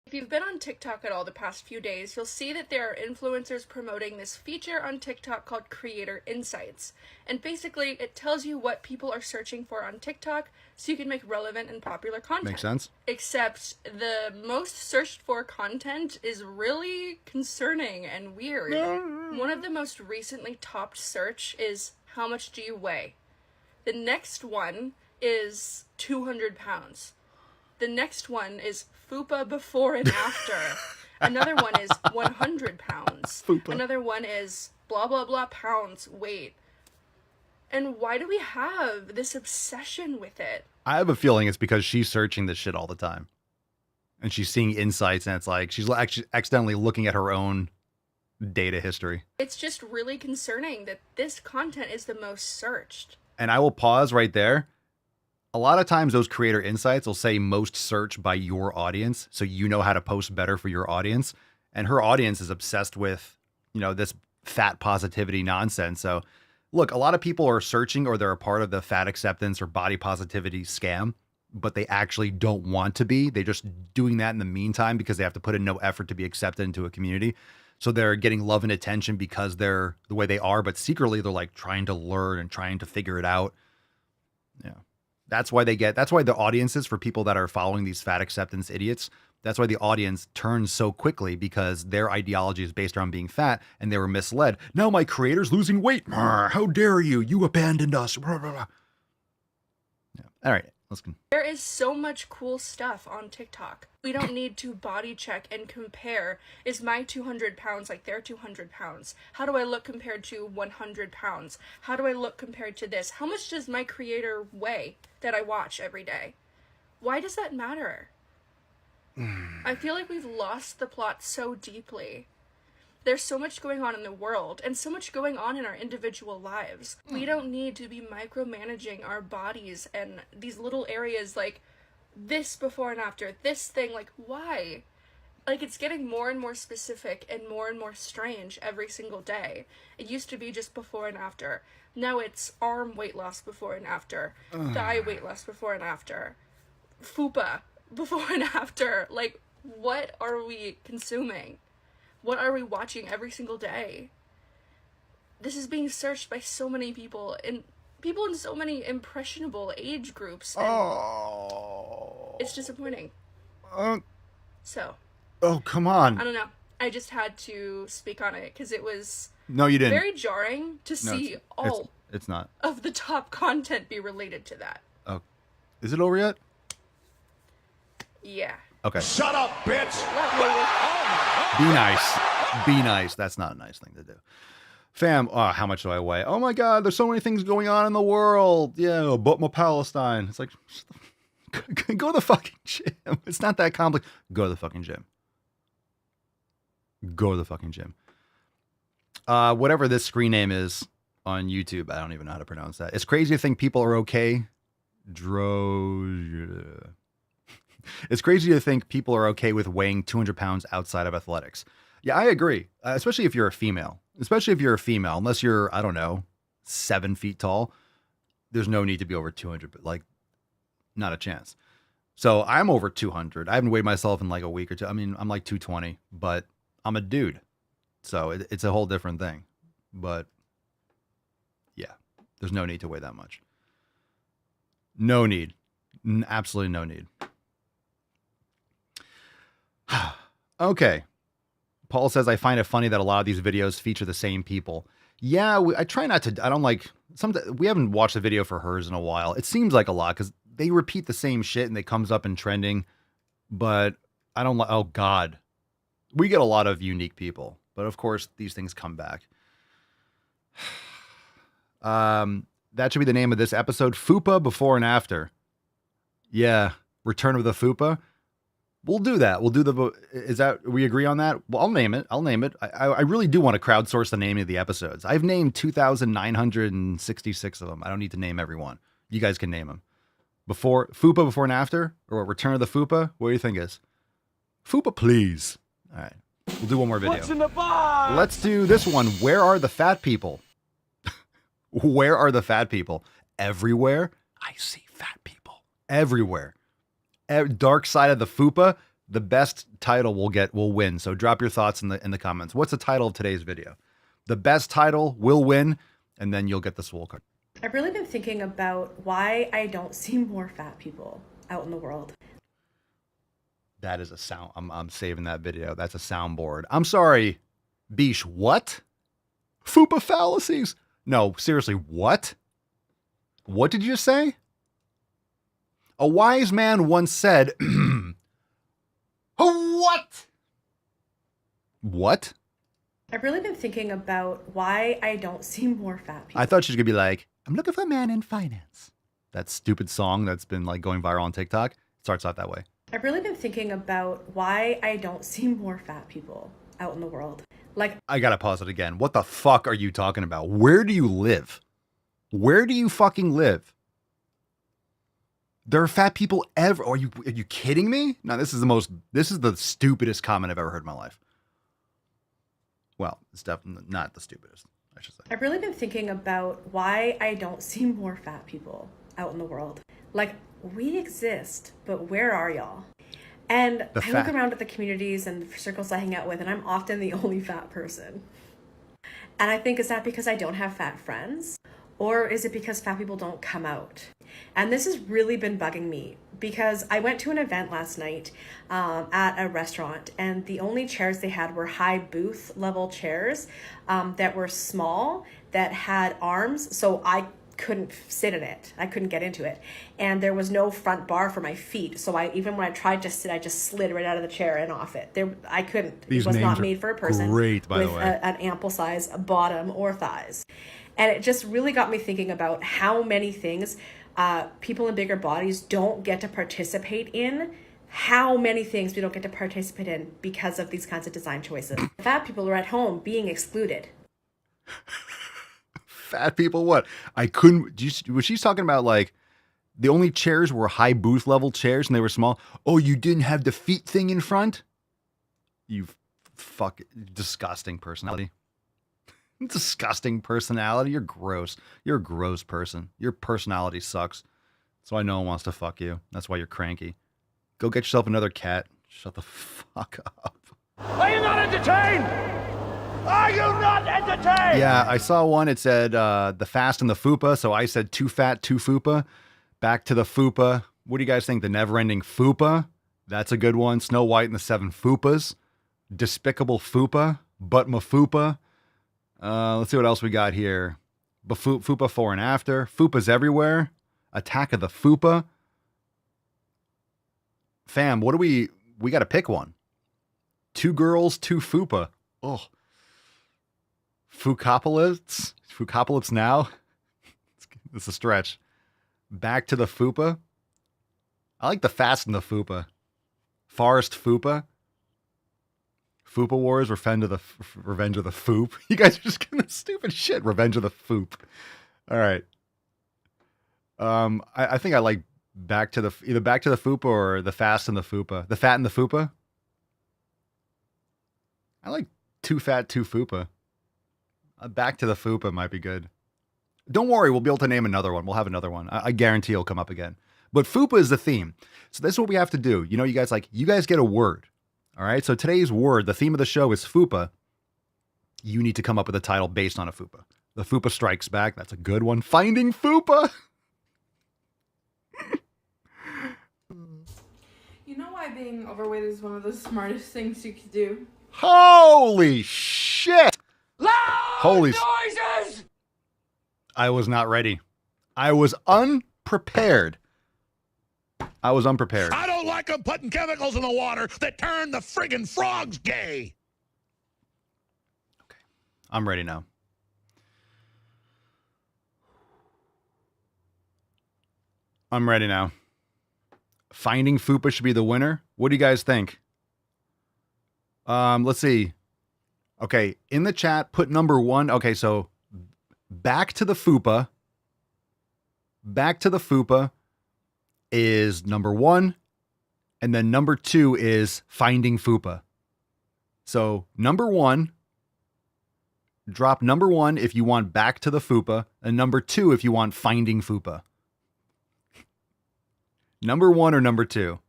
If you've been on TikTok at all the past few days, you'll see that there are influencers promoting this feature on TikTok called Creator Insights. And basically, it tells you what people are searching for on TikTok so you can make relevant and popular content. Makes sense. Except the most searched for content is really concerning and weird. One of the most recently topped search is, how much do you weigh? The next one is 200 pounds. The next one is Fupa before and after. Another one is 100 pounds. Fupa. Another one is blah, blah, blah pounds weight. And why do we have this obsession with it? I have a feeling it's because she's searching this shit all the time. And she's seeing insights, and it's like she's actually accidentally looking at her own data history. It's just really concerning that this content is the most searched. And I will pause right there. A lot of times those creator insights will say most searched by your audience. So you know how to post better for your audience. And her audience is obsessed with, this fat positivity nonsense. So look, a lot of people are searching or they're a part of the fat acceptance or body positivity scam, but they actually don't want to be. They're just doing that in the meantime because they have to put in no effort to be accepted into a community. So they're getting love and attention because they're the way they are, but secretly they're like trying to learn and trying to figure it out. Yeah. That's why the audiences for people that are following these fat acceptance idiots, that's why the audience turns so quickly because their ideology is based around being fat and they were misled. Now my creator's losing weight. How dare you? You abandoned us. Yeah. All right. Let's go. There is so much cool stuff on TikTok. We don't need to body check and compare. Is my 200 pounds like their 200 pounds? How do I look compared to 100 pounds? How do I look compared to this? How much does my creator weigh that I watch every day? Why does that matter? I feel like we've lost the plot so deeply. There's so much going on in the world and so much going on in our individual lives. We don't need to be micromanaging our bodies and these little areas like this before and after, this thing, like why? Like it's getting more and more specific and more strange every single day. It used to be just before and after. Now it's arm weight loss before and after, thigh weight loss before and after, Fupa before and after. Like what are we consuming? What are we watching every single day? This is being searched by so many people and people in so many impressionable age groups. And it's disappointing. So. Oh, come on. I don't know. I just had to speak on it because it was No, you didn't. very jarring to see all it's not. of the top content be related to that. Oh, is it over yet? Yeah. Okay. Shut up, bitch! Be nice. Be nice. That's not a nice thing to do. Fam, how much do I weigh? Oh my God, there's so many things going on in the world. Yeah, but my Palestine. It's like, go to the fucking gym. It's not that complicated. Go to the fucking gym. Go to the fucking gym. Whatever this screen name is on YouTube, I don't even know how to pronounce that. It's crazy to think people are okay. It's crazy to think people are okay with weighing 200 pounds outside of athletics. Yeah, I agree. Especially if you're a female. Unless you're, I don't know, 7 feet tall. There's no need to be over 200, but like, not a chance. So I'm over 200. I haven't weighed myself in like a week or two. I mean, I'm like 220, but I'm a dude. So it's a whole different thing. But yeah, there's no need to weigh that much. No need. Absolutely no need. Okay. Paul says, I find it funny that a lot of these videos feature the same people. Yeah, I try not to. I don't like we haven't watched a video for hers in a while. It seems like a lot because they repeat the same shit and it comes up in trending. But I don't like, oh God, we get a lot of unique people. But of course, these things come back. That should be the name of this episode. Fupa before and after. Yeah. Return of the Fupa. We'll do that. We'll do the, is that, we agree on that? Well, I'll name it. I really do want to crowdsource the name of the episodes. I've named 2,966 of them. I don't need to name every one. You guys can name them. Fupa before and after, or Return of the Fupa. What do you think is? Fupa, please. All right. We'll do one more video. What's in the box? Let's do this one. Where are the fat people? Where are the fat people? Everywhere. I see fat people. Everywhere. Dark Side of the Fupa. The best title will win. So drop your thoughts in the comments. What's the title of today's video? The best title will win, and then you'll get the swole card. I've really been thinking about why I don't see more fat people out in the world. That is a sound. I'm saving that video. That's a soundboard. I'm sorry, Bish. What? Fupa fallacies? No, seriously. What? What did you say? A wise man once said, "What? What?" I've really been thinking about why I don't see more fat people. I thought she was gonna be like, "I'm looking for a man in finance." That stupid song that's been like going viral on TikTok starts out that way. I've really been thinking about why I don't see more fat people out in the world. Like, I gotta pause it again. What the fuck are you talking about? Where do you live? Where do you fucking live? There are fat people ever. Are you kidding me? No, this is the stupidest comment I've ever heard in my life. Well, it's definitely not the stupidest, I should say. I've really been thinking about why I don't see more fat people out in the world. Like, we exist, but where are y'all? And I look around at the communities and the circles I hang out with, and I'm often the only fat person. And I think, is that because I don't have fat friends? Or is it because fat people don't come out? And this has really been bugging me because I went to an event last night at a restaurant, and the only chairs they had were high booth level chairs that were small, that had arms, so I couldn't sit in it. I couldn't get into it. And there was no front bar for my feet. So even when I tried to sit, I just slid right out of the chair and off it. I couldn't. These it was names not are made for a person great, by with the way. an ample size bottom or thighs. And it just really got me thinking about how many things people in bigger bodies don't get to participate in. How many things we don't get to participate in because of these kinds of design choices. Fat people are at home being excluded. Fat people, what? I couldn't. Was she talking about like the only chairs were high booth level chairs and they were small? Oh, you didn't have the feet thing in front? You disgusting personality. Disgusting personality. You're gross. You're a gross person. Your personality sucks. That's why no one wants to fuck you. That's why you're cranky. Go get yourself another cat. Shut the fuck up. Are you not entertained? Are you not entertained? Yeah, I saw one. It said the fast and the Fupa. So I said too fat, too Fupa. Back to the Fupa. What do you guys think? The never-ending Fupa? That's a good one. Snow White and the Seven Fupas. Despicable Fupa. But my Fupa. Let's see what else we got here. Fupa before and after. Fupa's everywhere. Attack of the Fupa. Fam, what do we got to pick one. 2 girls, 2 Fupa. Oh. Fucopolis now. It's a stretch. Back to the Fupa. I like the fast and the Fupa. Forest Fupa. Fupa Wars, Revenge of the Foop. You guys are just getting the stupid shit. Revenge of the Foop. All right. I think I like either Back to the Fupa or the Fast and the Fupa. The Fat and the Fupa. I like Too Fat, Too Fupa. Back to the Fupa might be good. Don't worry, we'll be able to name another one. We'll have another one. I guarantee it'll come up again. But Fupa is the theme. So this is what we have to do. You know, you guys get a word. All right, so today's word, the theme of the show is Fupa. You need to come up with a title based on a Fupa. The Fupa Strikes Back, that's a good one. Finding Fupa! You know why being overweight is one of the smartest things you could do? Holy shit! Loud noises! I was not ready. I was unprepared. I don't like them putting chemicals in the water that turn the friggin' frogs gay. Okay, I'm ready now. I'm ready now. Finding Fupa should be the winner. What do you guys think? Let's see. Okay, in the chat, put number 1. Okay, so Back to the Fupa. Back to the Fupa is number 1. And then number 2 is Finding Fupa. So number 1, drop number 1 if you want Back to the Fupa, and number 2 if you want Finding Fupa. Number 1 or number 2?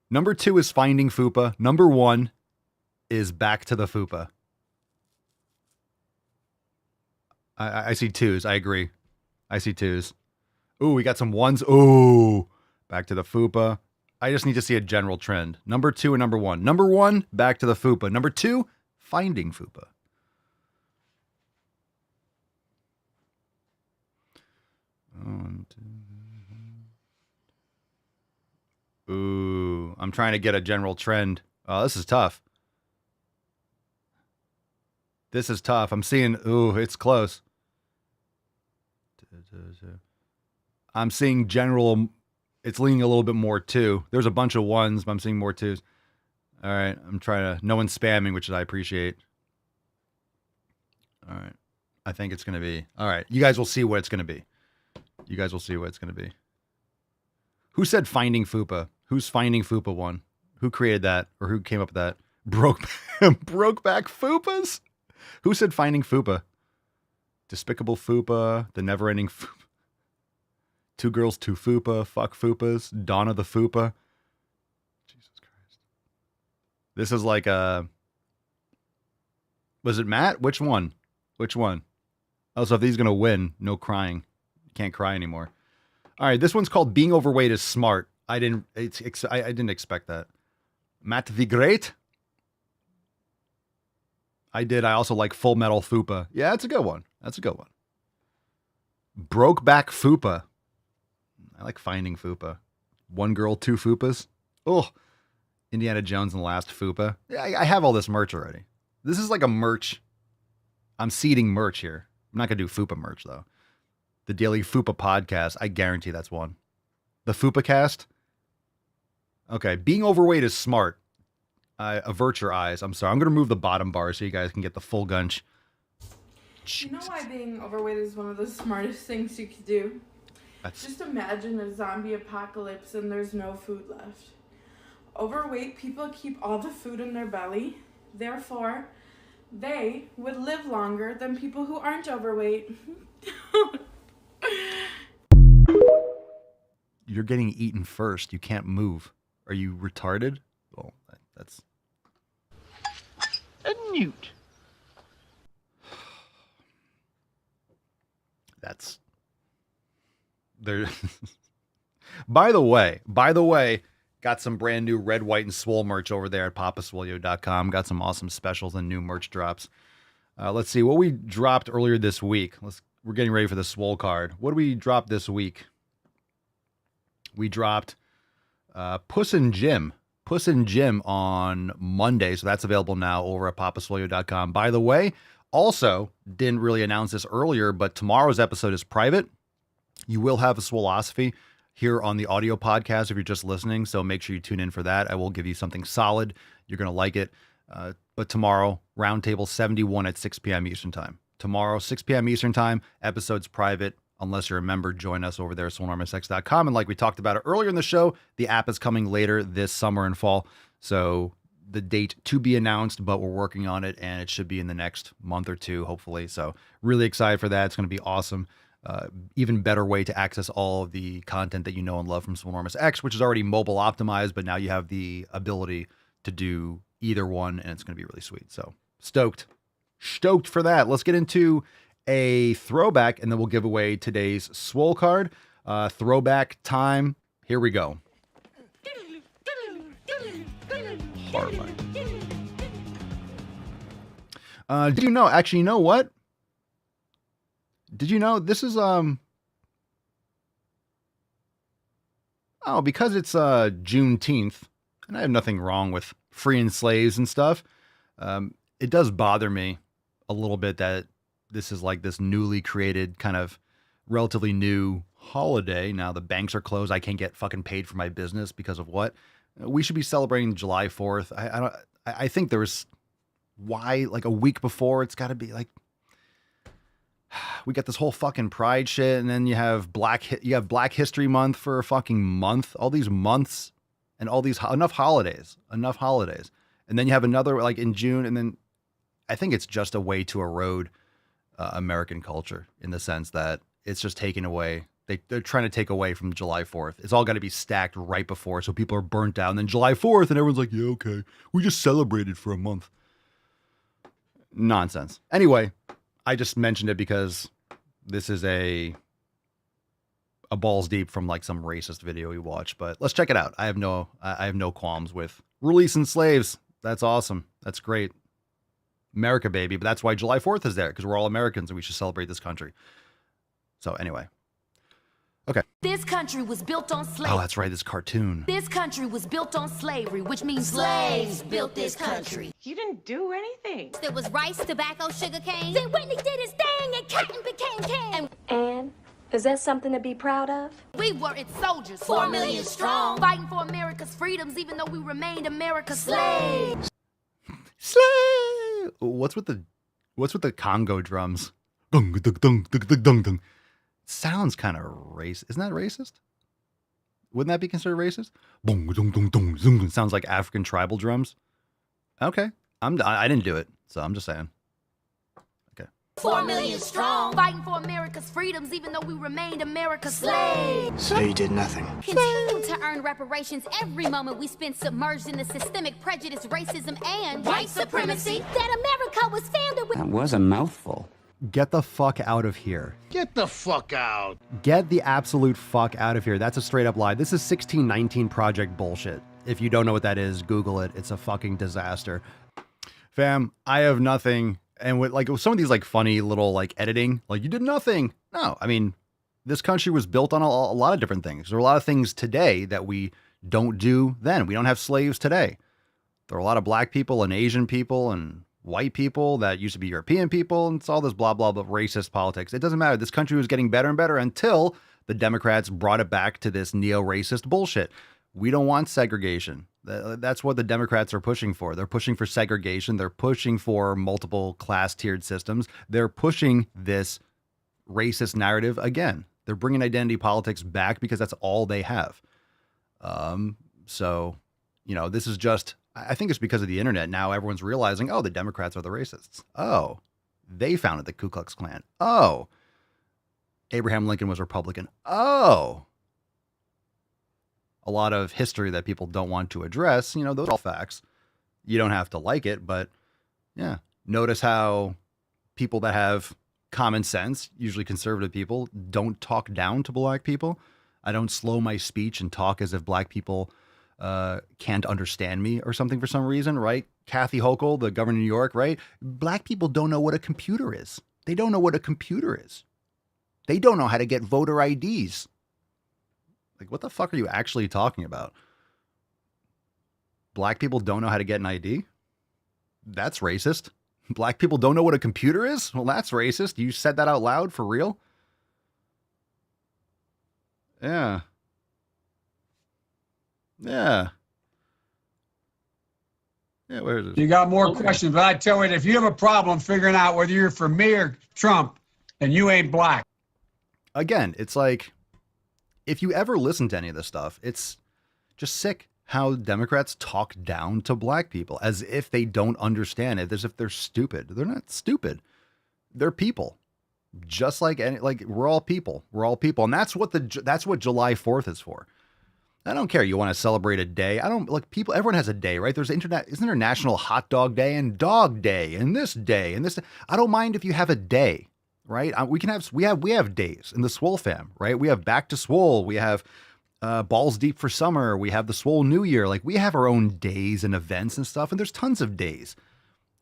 Number 2 is Finding Fupa. Number 1 is Back to the Fupa. I see 2s. I agree. I see 2s. Ooh, we got some 1s. Ooh, Back to the Fupa. I just need to see a general trend. Number 2 and number 1. Number 1, Back to the Fupa. Number 2, Finding Fupa. Ooh, I'm trying to get a general trend. Oh, this is tough. This is tough. I'm seeing, ooh, it's close. I'm seeing general, it's leaning a little bit more 2. There's a bunch of 1s, but I'm seeing more 2s. All right, I'm trying to, no one's spamming, which I appreciate. All right, I think it's going to be, all right, you guys will see what it's going to be. You guys will see what it's going to be. Who said Finding Fupa? Who's Finding Fupa one? Who created that? Or who came up with that? Brokeback Fupas? Who said Finding Fupa? Despicable Fupa, The Never-Ending Fupa. 2 Girls, 2 Fupa, Fuck Fupas, Dawn of the Fupa. Jesus Christ. This is like a... Was it Matt? Which one? Which one? Oh, so if he's going to win, no crying. You can't cry anymore. All right, this one's called Being Overweight is Smart. I didn't expect that. Matt the Great? I did. I also like Full Metal Fupa. Yeah, that's a good one. That's a good one. Brokeback Fupa. I like Finding Fupa. 1 Girl, 2 Fupas. Oh, Indiana Jones and the Last Fupa. Yeah, I have all this merch already. This is like a merch. I'm seeding merch here. I'm not going to do Fupa merch, though. The Daily Fupa Podcast. I guarantee that's one. The Fupa Cast. Okay, Being Overweight is Smart. Avert your eyes. I'm sorry. I'm going to move the bottom bar so you guys can get the full gunch. You know why being overweight is one of the smartest things you could do? Just imagine a zombie apocalypse and there's no food left. Overweight people keep all the food in their belly. Therefore, they would live longer than people who aren't overweight. You're getting eaten first. You can't move. Are you retarded? Well, that's... A newt. That's... There. By the way, got some brand new Red, White, and Swole merch over there at papaswolio.com. Got some awesome specials and new merch drops. Let's see what we dropped earlier this week. We're getting ready for the Swole card. What did we drop this week? We dropped Puss and Jim. Puss and Jim on Monday, so that's available now over at papaswolio.com. By the way, also, didn't really announce this earlier, but tomorrow's episode is private. You will have a Swolosophy here on the audio podcast if you're just listening, so make sure you tune in for that. I will give you something solid. You're going to like it. But tomorrow, Roundtable 71 at 6 p.m. Eastern Time. Tomorrow, 6 p.m. Eastern Time, episode's private. Unless you're a member, join us over there at swolenormousx.com. And like we talked about it earlier in the show, the app is coming later this summer and fall. So the date to be announced, but we're working on it, and it should be in the next month or two, hopefully. So really excited for that. It's going to be awesome. Even better way to access all of the content that you know and love from Swolenormous X, which is already mobile optimized, but now you have the ability to do either one, and it's going to be really sweet. So stoked for that. Let's get into a throwback, and then we'll give away today's Swole card. Throwback time. Here we go. Hardline. Did you know? Actually, you know what? Did you know this is because it's Juneteenth, and I have nothing wrong with freeing slaves and stuff. It does bother me a little bit that this is like this newly created kind of relatively new holiday. Now the banks are closed. I can't get fucking paid for my business because of what? We should be celebrating July 4th. I think there was, why, like a week before, it's got to be like, we got this whole fucking pride shit, and then you have Black History Month for a fucking month. All these months and all these enough holidays, and then you have another like in June, and then I think it's just a way to erode American culture in the sense that it's just taking away. They're trying to take away from July 4th. It's all got to be stacked right before, so people are burnt out. And then July 4th, and everyone's like, yeah, okay, we just celebrated for a month. Nonsense. Anyway, I just mentioned it because this is a balls deep from like some racist video we watched. But let's check it out. I have no qualms with releasing slaves. That's awesome. That's great. America, baby. But that's why July 4th is there, because we're all Americans and we should celebrate this country. So anyway. Okay. This country was built on slavery. Oh, that's right. This cartoon. This country was built on slavery, which means slaves built this country. You didn't do anything. There was rice, tobacco, sugar cane. Then Whitney did his thing and cotton became king. And is that something to be proud of? We were its soldiers, 4 million strong, fighting for America's freedoms, even though we remained America's slaves. Slave. What's with the Congo drums? Dung, dung, dung, dung, dung, dung. Sounds kind of racist. Isn't that racist? Wouldn't that be considered racist? Boom, dum, dum, dum, dum. Sounds like African tribal drums. Okay, I didn't do it, so I'm just saying. Okay. 4 million strong, fighting for America's freedoms, even though we remained America's slaves. So you did nothing. Continue to earn reparations every moment we spent submerged in the systemic prejudice, racism, and white supremacy that America was founded with. That was a mouthful. Get the fuck out of here. Get the fuck out. Get the absolute fuck out of here. That's a straight up lie. This is 1619 Project bullshit. If you don't know what that is, Google it. It's a fucking disaster. Fam, I have nothing. And with some of these like funny little like editing, like you did nothing. No, I mean, this country was built on a lot of different things. There are a lot of things today that we don't do then. We don't have slaves today. There are a lot of black people and Asian people and white people that used to be European people, and it's all this blah, blah, blah, racist politics. It doesn't matter. This country was getting better and better until the Democrats brought it back to this neo-racist bullshit. We don't want segregation. That's what the Democrats are pushing for. They're pushing for segregation. They're pushing for multiple class-tiered systems. They're pushing this racist narrative again. They're bringing identity politics back because that's all they have. So, this is just... I think it's because of the internet. Now everyone's realizing, oh, the Democrats are the racists. Oh, they founded the Ku Klux Klan. Oh, Abraham Lincoln was Republican. Oh, a lot of history that people don't want to address. Those are all facts. You don't have to like it, but yeah. Notice how people that have common sense, usually conservative people, don't talk down to black people. I don't slow my speech and talk as if black people can't understand me or something for some reason, right? Kathy Hochul, the governor of New York, right? Black people don't know what a computer is. They don't know what a computer is. They don't know how to get voter IDs. Like, what the fuck are you actually talking about? Black people don't know how to get an ID? That's racist. Black people don't know what a computer is? Well, that's racist. You said that out loud for real? Yeah. Yeah. Yeah, where is it? You got more questions, but I tell you, if you have a problem figuring out whether you're for me or Trump, then you ain't black. Again, it's like, if you ever listen to any of this stuff, it's just sick how Democrats talk down to black people as if they don't understand it, as if they're stupid. They're not stupid. They're people. Just like we're all people. We're all people. And that's what July 4th is for. I don't care. You want to celebrate a day. I don't like people. Everyone has a day, right? There's isn't there National Hot Dog Day and Dog Day and this day and this. I don't mind if you have a day, right? We have days in the Swole fam, right? We have Back to Swole. We have Balls Deep for Summer. We have the Swole New Year. Like, we have our own days and events and stuff. And there's tons of days.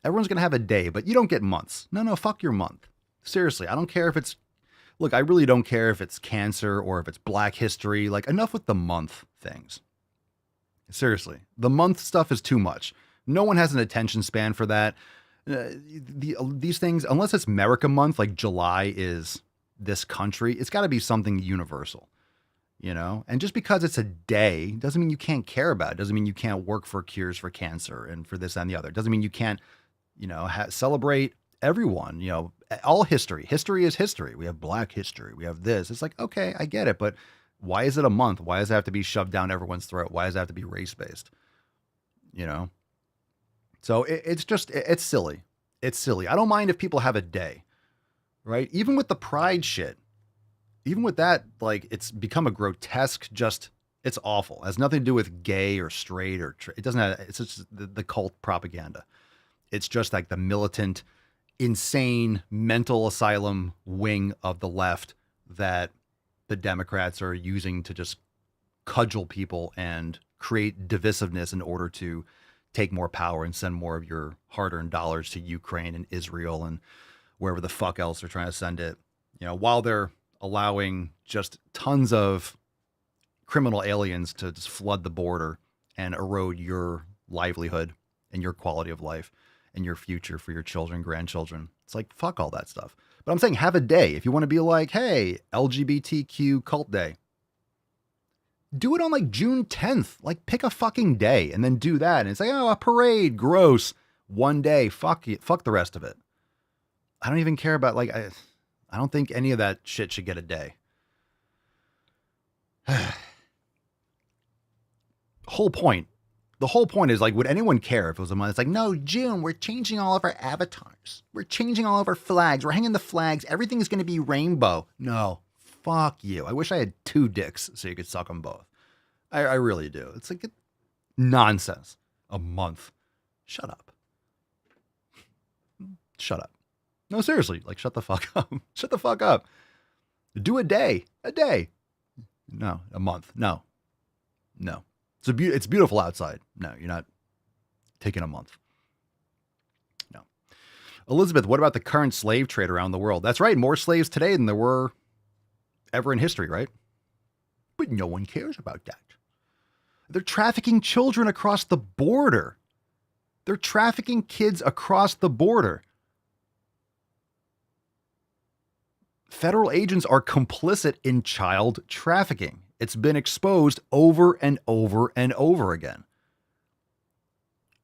Everyone's gonna have a day, but you don't get months. No, fuck your month. Seriously, I don't care if it's. Look, I really don't care if it's cancer or if it's Black History. Like, enough with the month things. Seriously, the month stuff is too much. No one has an attention span for that. These things, unless it's America month, like July is this country, it's got to be something universal, you know? And just because it's a day doesn't mean you can't care about it. Doesn't mean you can't work for cures for cancer and for this and the other. Doesn't mean you can't, you know, celebrate everyone, you know, all history. History is history. We have Black history. We have this. It's like, okay, I get it. But why is it a month? Why does it have to be shoved down everyone's throat? Why does it have to be race-based? You know? So it's silly. It's silly. I don't mind if people have a day, right? Even with the pride shit, even with that, like, it's become a grotesque, it's awful. It has nothing to do with gay or straight it doesn't have, it's just the cult propaganda. It's just like the militant, insane mental asylum wing of the left that the Democrats are using to just cudgel people and create divisiveness in order to take more power and send more of your hard-earned dollars to Ukraine and Israel and wherever the fuck else they're trying to send it. You know, while they're allowing just tons of criminal aliens to just flood the border and erode your livelihood and your quality of life and your future for your children, grandchildren. It's like, fuck all that stuff. But I'm saying have a day. If you want to be like, hey, LGBTQ cult day, do it on like June 10th. Like, pick a fucking day and then do that. And it's like, oh, a parade, gross. One day, fuck it, fuck the rest of it. I don't even care about, like, I don't think any of that shit should get a day. The whole point is, like, would anyone care if it was a month? It's like, no, June, we're changing all of our avatars. We're changing all of our flags. We're hanging the flags. Everything is going to be rainbow. No, fuck you. I wish I had 2 dicks so you could suck them both. I really do. It's like nonsense. A month. Shut up. Shut up. No, seriously, like, shut the fuck up. Shut the fuck up. Do a day. A day. No, a month. No. It's beautiful outside. No, you're not taking a month. No. Elizabeth, what about the current slave trade around the world? That's right. More slaves today than there were ever in history, right? But no one cares about that. They're trafficking children across the border. They're trafficking kids across the border. Federal agents are complicit in child trafficking. It's been exposed over and over and over again.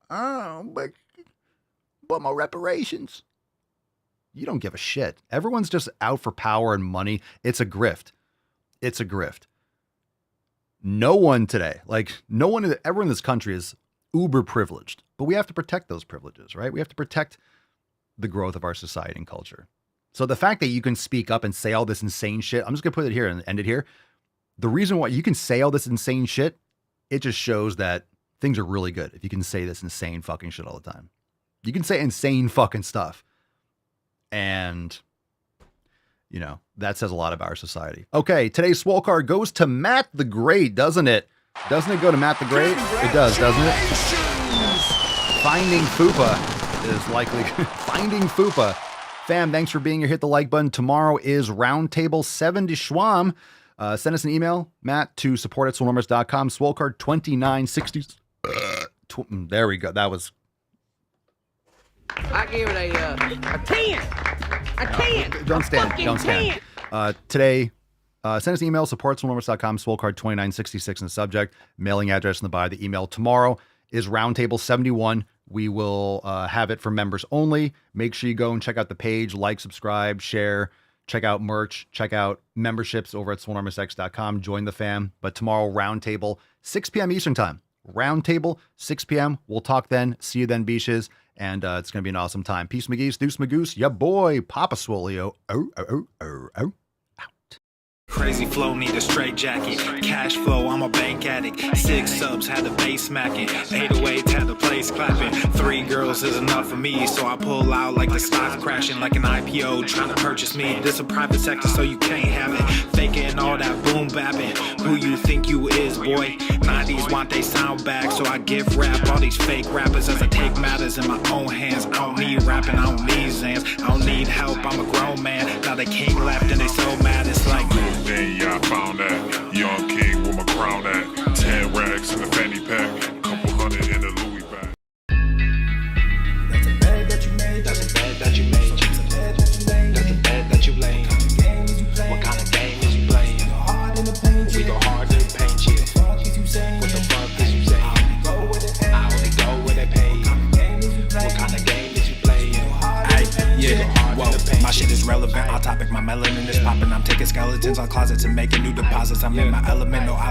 Oh, but my reparations. You don't give a shit. Everyone's just out for power and money. It's a grift. It's a grift. No one today, everyone in this country is uber privileged, but we have to protect those privileges, right? We have to protect the growth of our society and culture. So the fact that you can speak up and say all this insane shit, I'm just going to put it here and end it here. The reason why you can say all this insane shit, it just shows that things are really good. If you can say this insane fucking shit all the time, you can say insane fucking stuff. And, you know, that says a lot about our society. Okay, today's Swole card goes to Matt the Great, doesn't it? Doesn't it go to Matt the Great? It does, doesn't it? Finding Fupa is likely. Finding Fupa. Fam, thanks for being here. Hit the like button. Tomorrow is Roundtable 7 to Schwam. Send us an email, Matt, to support@swolenumbers.com. Swole card 2960. There we go. That was. I give it a 10. A 10. Don't stand. Don't stand. Today, send us an email, support@swolenumbers.com. Swole card 2966 in the subject. Mailing address in the body of the email. Tomorrow is Roundtable 71. We will have it for members only. Make sure you go and check out the page, like, subscribe, share, check out merch, check out memberships over at swolenumbers.com. Join the fam. But tomorrow, Roundtable, 6 p.m. Eastern time. Roundtable, 6 p.m. We'll talk then. See you then, beaches. And it's going to be an awesome time. Peace, McGee's, Deuce, Magoose, ya boy, Papa Swolio. Out. Crazy flow, need a straight jacket. Cash flow, I'm a bank addict. 6 subs, had the bass smacking. 808s, had the place clapping. 3 girls is enough for me, so I pull out like the stock crashing. Like an IPO, trying to purchase me. This a private sector, so you can't have it. Faking all that boom bapping. Who you think you is, boy? 90s want they sound back, so I give rap all these fake rappers as I take matters in my own hands. I don't need rapping, I don't need Zans. I don't need help, I'm a grown man. Now they king left and they so mad, it's like... Then yeah, I found that young king with my crown at 10 racks in the fanny pack, couple hundred in the Louis bag. That's a bag that you made. That's a bag that you made. That's a bag that you laid. Yeah, whoa, my shit is relevant. Off topic, my melanin is popping. I'm taking skeletons on closets and making new deposits. I'm in my element, no